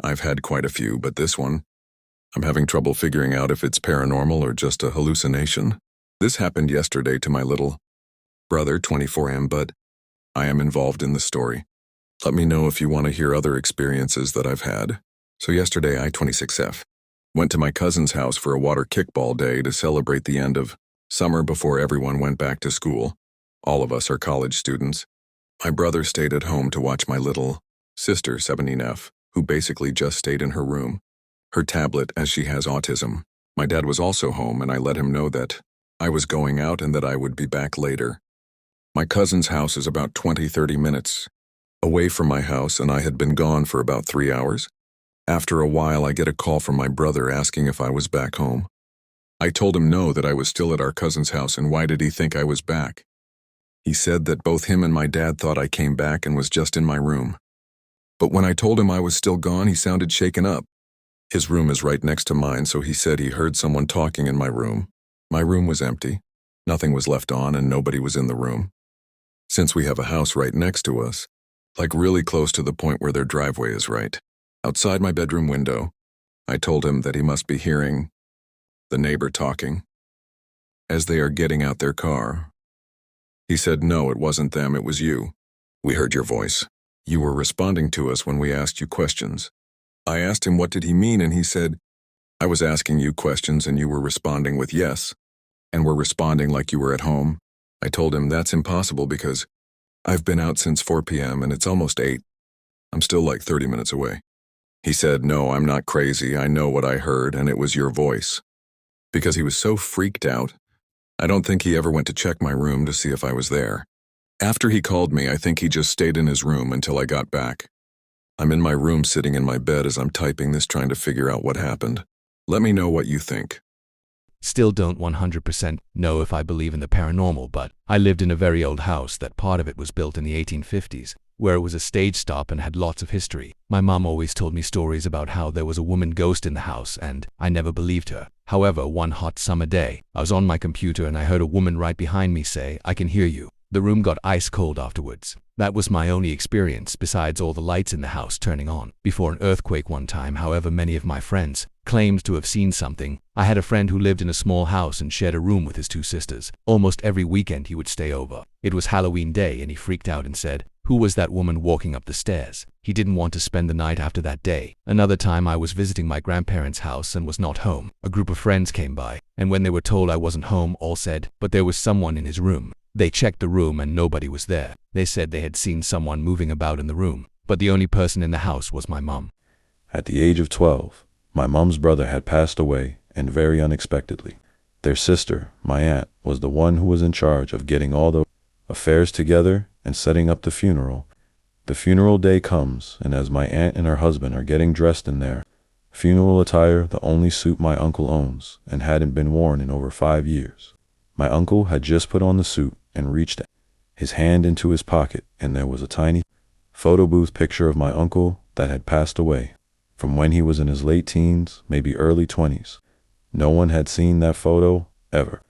I've had quite a few, but this one, I'm having trouble figuring out if it's paranormal or just a hallucination. This happened yesterday to my little brother, 24M, but I am involved in the story. Let me know if you want to hear other experiences that I've had. So yesterday, I, 26F, went to my cousin's house for a water kickball day to celebrate the end of summer before everyone went back to school. All of us are college students. My brother stayed at home to watch my little sister, 17F, who basically just stayed in her room, her tablet, as she has autism. My dad was also home, and I let him know that I was going out and that I would be back later. My cousin's house is about 20-30 minutes away from my house, and I had been gone for about 3 hours. After a while, I get a call from my brother asking if I was back home. I told him no, that I was still at our cousin's house, and why did he think I was back? He said that both him and my dad thought I came back and was just in my room. But when I told him I was still gone, he sounded shaken up. His room is right next to mine, so he said he heard someone talking in my room. My room was empty. Nothing was left on, and nobody was in the room. Since we have a house right next to us, like really close to the point where their driveway is right outside my bedroom window, I told him that he must be hearing the neighbor talking as they are getting out their car. He said, "No, it wasn't them, it was you. We heard your voice. You were responding to us when we asked you questions." I asked him what did he mean, and he said, "I was asking you questions and you were responding with yes, and were responding like you were at home." I told him that's impossible because I've been out since 4 p.m. and it's almost 8. I'm still like 30 minutes away. He said, "No, I'm not crazy. I know what I heard, and it was your voice." Because he was so freaked out, I don't think he ever went to check my room to see if I was there. After he called me, I think he just stayed in his room until I got back. I'm in my room sitting in my bed as I'm typing this, trying to figure out what happened. Let me know what you think. Still don't 100% know if I believe in the paranormal, but I lived in a very old house that part of it was built in the 1850s, where it was a stage stop and had lots of history. My mom always told me stories about how there was a woman ghost in the house, and I never believed her. However, one hot summer day, I was on my computer and I heard a woman right behind me say, "I can hear you." The room got ice cold afterwards. That was my only experience, besides all the lights in the house turning on before an earthquake one time. However, many of my friends claimed to have seen something. I had a friend who lived in a small house and shared a room with his 2 sisters. Almost every weekend he would stay over. It was Halloween day and he freaked out and said, "Who was that woman walking up the stairs?" He didn't want to spend the night after that day. Another time I was visiting my grandparents' house and was not home. A group of friends came by, and when they were told I wasn't home, all said, "But there was someone in his room." They checked the room and nobody was there. They said they had seen someone moving about in the room, but the only person in the house was my mom. At the age of 12, my mom's brother had passed away, and very unexpectedly. Their sister, my aunt, was the one who was in charge of getting all the affairs together and setting up the funeral. The funeral day comes, and as my aunt and her husband are getting dressed in their funeral attire, the only suit my uncle owns and hadn't been worn in over 5 years. My uncle had just put on the suit and reached his hand into his pocket, and there was a tiny photo booth picture of my uncle that had passed away from when he was in his late teens, maybe early 20s. No one had seen that photo, ever.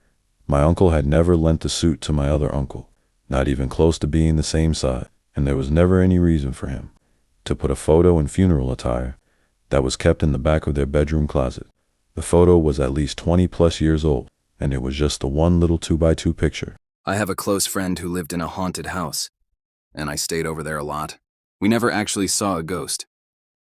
My uncle had never lent the suit to my other uncle, not even close to being the same size, and there was never any reason for him to put a photo in funeral attire that was kept in the back of their bedroom closet. The photo was at least 20+ years old, and it was just the one little 2x2 picture. I have a close friend who lived in a haunted house, and I stayed over there a lot. We never actually saw a ghost,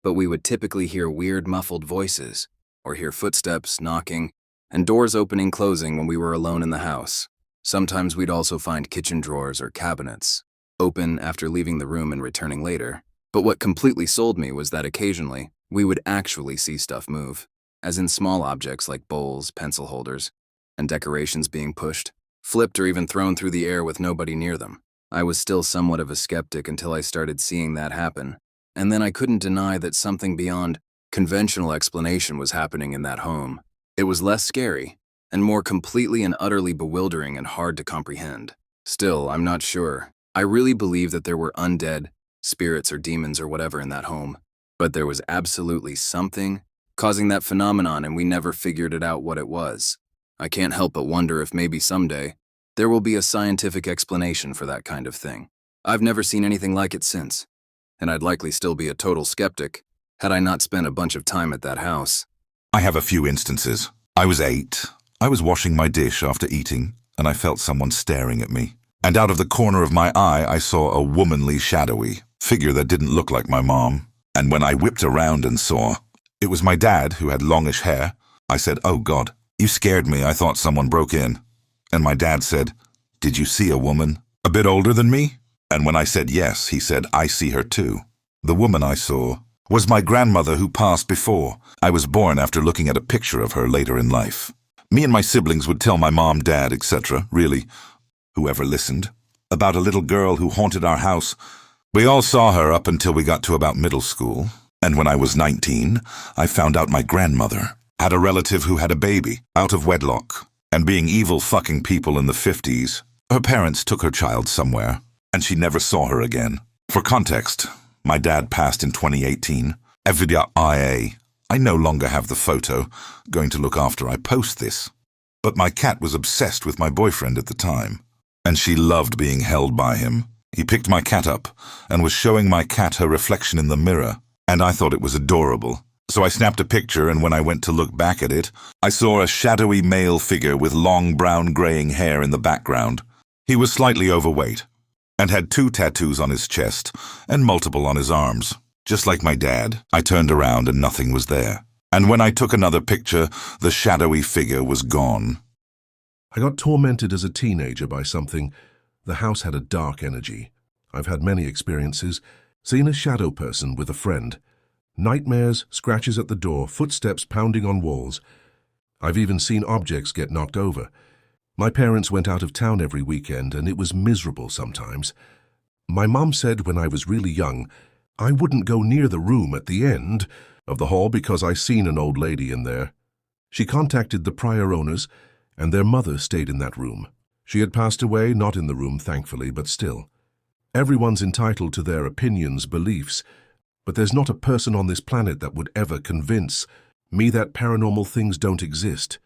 but we would typically hear weird muffled voices, or hear footsteps, knocking, and doors opening, closing when we were alone in the house. Sometimes we'd also find kitchen drawers or cabinets open after leaving the room and returning later. But what completely sold me was that occasionally we would actually see stuff move, as in small objects like bowls, pencil holders, and decorations being pushed, flipped, or even thrown through the air with nobody near them. I was still somewhat of a skeptic until I started seeing that happen, and then I couldn't deny that something beyond conventional explanation was happening in that home. It was less scary, and more completely and utterly bewildering and hard to comprehend. Still, I'm not sure. I really believe that there were undead, spirits or demons or whatever in that home, but there was absolutely something causing that phenomenon, and we never figured it out what it was. I can't help but wonder if maybe someday there will be a scientific explanation for that kind of thing. I've never seen anything like it since, and I'd likely still be a total skeptic had I not spent a bunch of time at that house. I have a few instances. I was 8. I was washing my dish after eating, and I felt someone staring at me. And out of the corner of my eye, I saw a womanly, shadowy figure that didn't look like my mom. And when I whipped around and saw, it was my dad who had longish hair, I said, "Oh God, you scared me. I thought someone broke in." And my dad said, "Did you see a woman a bit older than me?" And when I said yes, he said, "I see her too." The woman I saw was my grandmother who passed before I was born, after looking at a picture of her later in life. Me and my siblings would tell my mom, dad, etc., really, whoever listened, about a little girl who haunted our house. We all saw her up until we got to about middle school. And when I was 19, I found out my grandmother had a relative who had a baby out of wedlock. And being evil fucking people in the 50s, her parents took her child somewhere, and she never saw her again. For context, my dad passed in 2018. FYI, I no longer have the photo. Going to look after I post this. But my cat was obsessed with my boyfriend at the time, and she loved being held by him. He picked my cat up and was showing my cat her reflection in the mirror, and I thought it was adorable. So I snapped a picture, and when I went to look back at it, I saw a shadowy male figure with long brown graying hair in the background. He was slightly overweight and had 2 tattoos on his chest and multiple on his arms. Just like my dad, I turned around and nothing was there. And when I took another picture, the shadowy figure was gone. I got tormented as a teenager by something. The house had a dark energy. I've had many experiences. Seen a shadow person with a friend. Nightmares, scratches at the door, footsteps pounding on walls. I've even seen objects get knocked over. My parents went out of town every weekend, and it was miserable sometimes. My mom said when I was really young, I wouldn't go near the room at the end of the hall because I seen an old lady in there. She contacted the prior owners, and their mother stayed in that room. She had passed away, not in the room, thankfully, but still. Everyone's entitled to their opinions, beliefs, but there's not a person on this planet that would ever convince me that paranormal things don't exist.